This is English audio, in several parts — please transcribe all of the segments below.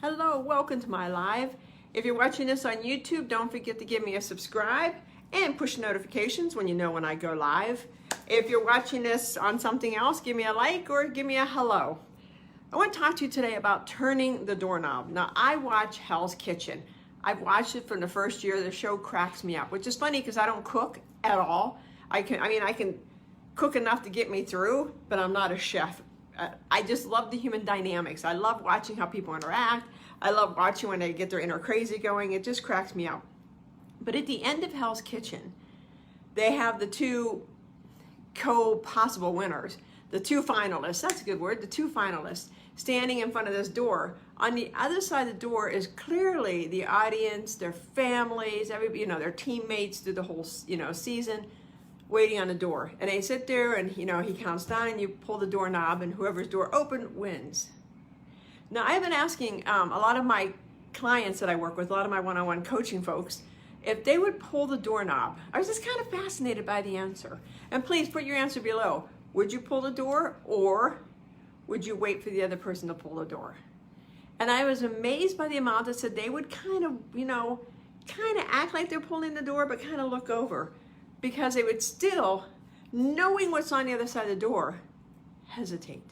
Hello, welcome to my live. If you're watching this on YouTube, don't forget to give me a subscribe and push notifications when you know when I go live. If you're watching this on something else, give me a like or give me a hello. I want to talk to you today about turning the doorknob. Now, I watch Hell's Kitchen. I've watched it from the first year. The show cracks me up, which is funny because I don't cook at all. I can cook enough to get me through, but I'm not a chef. I just love the human dynamics. I love watching how people interact. I love watching when they get their inner crazy going. It just cracks me up. But at the end of Hell's Kitchen, they have the two possible winners, the two finalists, that's a good word, the two finalists standing in front of this door. On the other side of the door is clearly the audience, their families, everybody, their teammates through the whole, season, waiting on the door. And they sit there and, he counts down and you pull the doorknob and whoever's door open wins. Now, I've been asking a lot of my clients that I work with, a lot of my one-on-one coaching folks, if they would pull the doorknob. I was just kind of fascinated by the answer. And please put your answer below. Would you pull the door or would you wait for the other person to pull the door? And I was amazed by the amount that said they would kind of act like they're pulling the door, but kind of look over. Because they would still, knowing what's on the other side of the door, hesitate.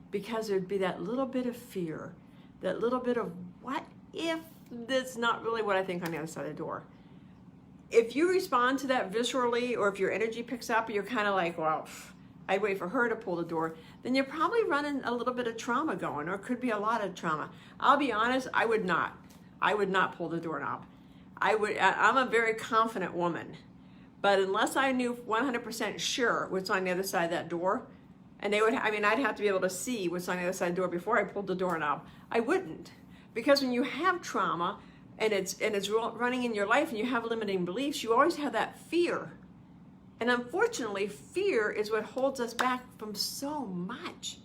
Because there'd be that little bit of fear, that little bit of what if that's not really what I think on the other side of the door. If you respond to that viscerally, or if your energy picks up, you're kind of like, well, I'd wait for her to pull the door, then you're probably running a little bit of trauma going, or it could be a lot of trauma. I'll be honest, I would not pull the doorknob. I'm a very confident woman, but unless I knew 100% sure what's on the other side of that door, and I'd have to be able to see what's on the other side of the door before I pulled the doorknob. I wouldn't, because when you have trauma and it's running in your life and you have limiting beliefs, you always have that fear. And unfortunately, fear is what holds us back from so much.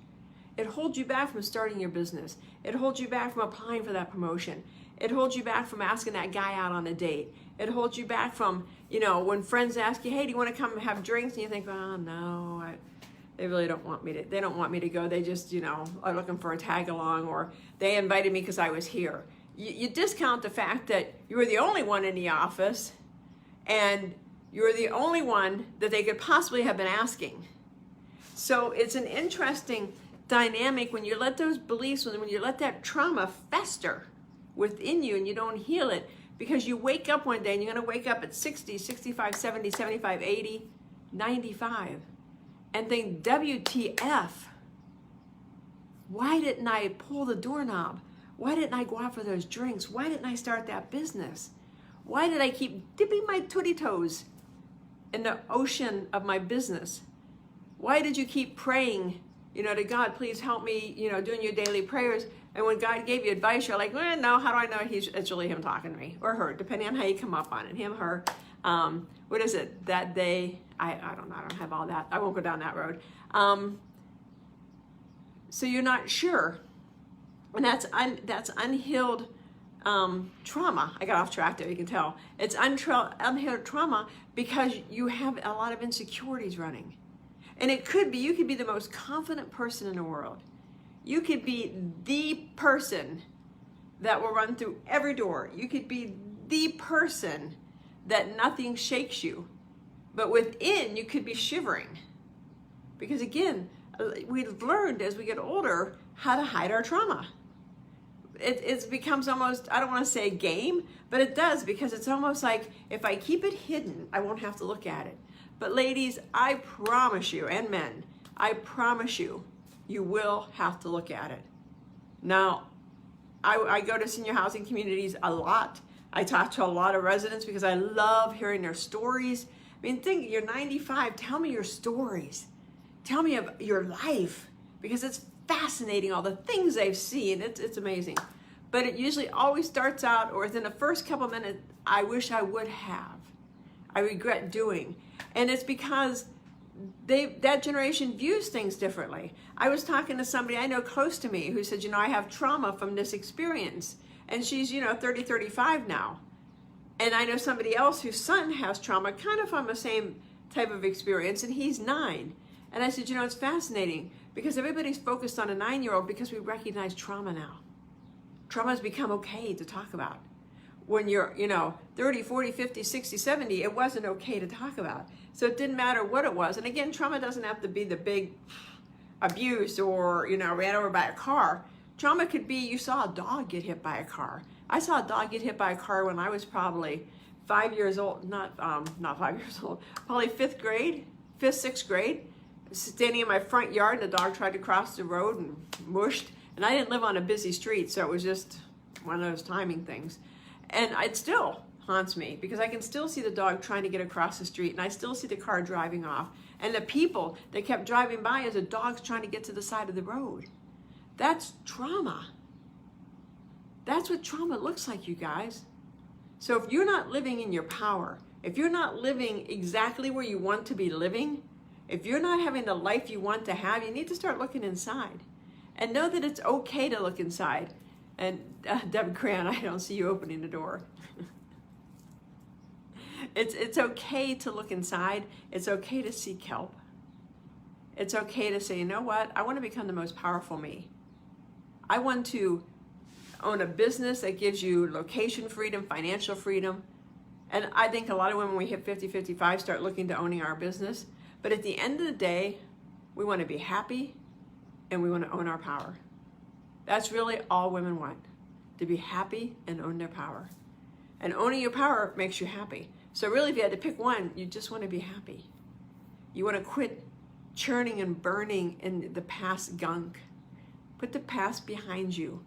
It holds you back from starting your business. It holds you back from applying for that promotion. It holds you back from asking that guy out on a date. It holds you back from, when friends ask you, hey, do you want to come and have drinks? And you think, oh, no, they really don't want me to. They don't want me to go. They just, are looking for a tag along, or they invited me because I was here. You discount the fact that you were the only one in the office and you're the only one that they could possibly have been asking. So it's an interesting dynamic when you let those beliefs, when you let that trauma fester within you and you don't heal it, because you wake up one day and you're going to wake up at 60, 65, 70, 75, 80, 95 and think, WTF, why didn't I pull the doorknob? Why didn't I go out for those drinks? Why didn't I start that business? Why did I keep dipping my tootie toes in the ocean of my business? Why did you keep praying, to God, please help me, doing your daily prayers? And when God gave you advice, you're like, well, no, how do I know it's really him talking to me? Or her, depending on how you come up on it. Him, her. What is it? That day? I don't know. I don't have all that. I won't go down that road. So you're not sure. And that's unhealed trauma. I got off track there, you can tell. It's unhealed trauma because you have a lot of insecurities running. And you could be the most confident person in the world. You could be the person that will run through every door. You could be the person that nothing shakes you. But within, you could be shivering. Because again, we've learned as we get older how to hide our trauma. It becomes almost, I don't want to say game, but it does, because it's almost like if I keep it hidden, I won't have to look at it. But ladies, I promise you, and men, I promise you, you will have to look at it. Now, I go to senior housing communities a lot. I talk to a lot of residents because I love hearing their stories. Think you're 95, tell me your stories. Tell me of your life, because it's fascinating, all the things they've seen. It's amazing. But it usually always starts out, or within the first couple minutes, I wish I would have. I regret doing. And it's because that generation views things differently. I was talking to somebody I know close to me who said, I have trauma from this experience. And she's, 30, 35 now. And I know somebody else whose son has trauma kind of from the same type of experience, and he's 9. And I said, it's fascinating. because everybody's focused on a 9-year-old because we recognize trauma now. Trauma has become okay to talk about. When you're, 30, 40, 50, 60, 70, it wasn't okay to talk about. So it didn't matter what it was. And again, trauma doesn't have to be the big abuse or, ran over by a car. Trauma could be you saw a dog get hit by a car. I saw a dog get hit by a car when I was probably 5 years old, not 5 years old, probably 6th grade, standing in my front yard, and the dog tried to cross the road and mushed. And I didn't live on a busy street, so it was just one of those timing things. And it still haunts me because I can still see the dog trying to get across the street, and I still see the car driving off. And the people that kept driving by as the dog's trying to get to the side of the road. That's trauma. That's what trauma looks like, you guys. So if you're not living in your power, if you're not living exactly where you want to be living, if you're not having the life you want to have, you need to start looking inside. And know that it's okay to look inside. And Deb Cran, I don't see you opening the door. It's okay to look inside. It's okay to seek help. It's okay to say, you know what? I want to become the most powerful me. I want to own a business that gives you location freedom, financial freedom. And I think a lot of women, when we hit 50, 55, start looking to owning our business. But at the end of the day, we want to be happy and we want to own our power. That's really all women want, to be happy and own their power. And owning your power makes you happy. So really, if you had to pick one, you just want to be happy. You want to quit churning and burning in the past gunk. Put the past behind you.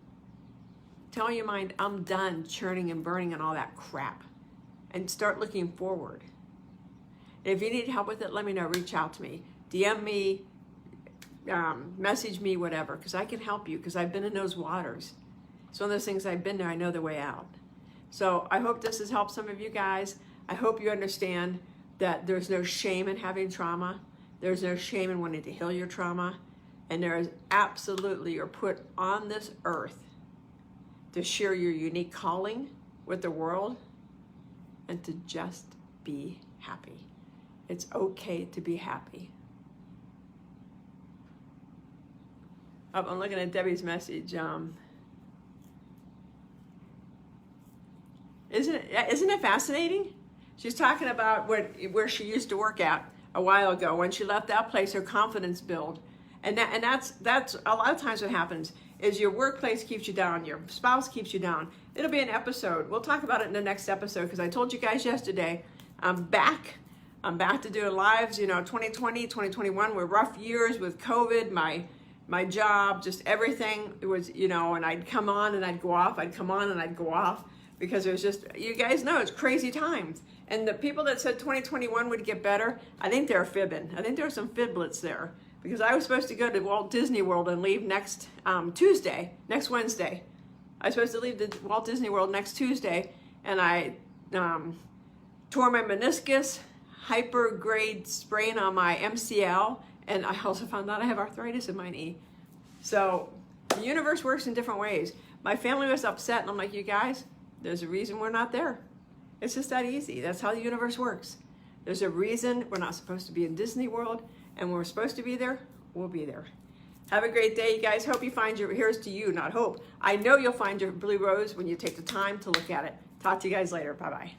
Tell your mind, I'm done churning and burning and all that crap. And start looking forward. And if you need help with it, let me know. Reach out to me. DM me, message me, whatever, because I can help you, because I've been in those waters. It's one of those things, I've been there, I know the way out. So I hope this has helped some of you guys. I hope you understand that there's no shame in having trauma. There's no shame in wanting to heal your trauma. And there is absolutely, you're put on this earth to share your unique calling with the world and to just be happy. It's okay to be happy. Oh, I'm looking at Debbie's message. Isn't it fascinating? She's talking about where she used to work at a while ago. When she left that place, her confidence built. And that's a lot of times what happens is your workplace keeps you down, your spouse keeps you down. It'll be an episode. We'll talk about it in the next episode, because I told you guys yesterday, I'm back to doing lives. 2020, 2021 were rough years with COVID, my job, just everything. It was, and I'd come on and I'd go off, I'd come on and I'd go off, because it was just, you guys know, it's crazy times. And the people that said 2021 would get better, I think they're fibbing. I think there were some fiblets there. Because I was supposed to go to Walt Disney World and leave next Wednesday. I was supposed to leave the Walt Disney World next Tuesday, and I tore my meniscus, hypergrade sprain on my MCL, and I also found out I have arthritis in my knee. So the universe works in different ways. My family was upset, and I'm like, you guys, there's a reason we're not there. It's just that easy. That's how the universe works. There's a reason we're not supposed to be in Disney World. And when we're supposed to be there, we'll be there. Have a great day, you guys. Hope you find here's to you, not hope. I know you'll find your blue rose when you take the time to look at it. Talk to you guys later. Bye-bye.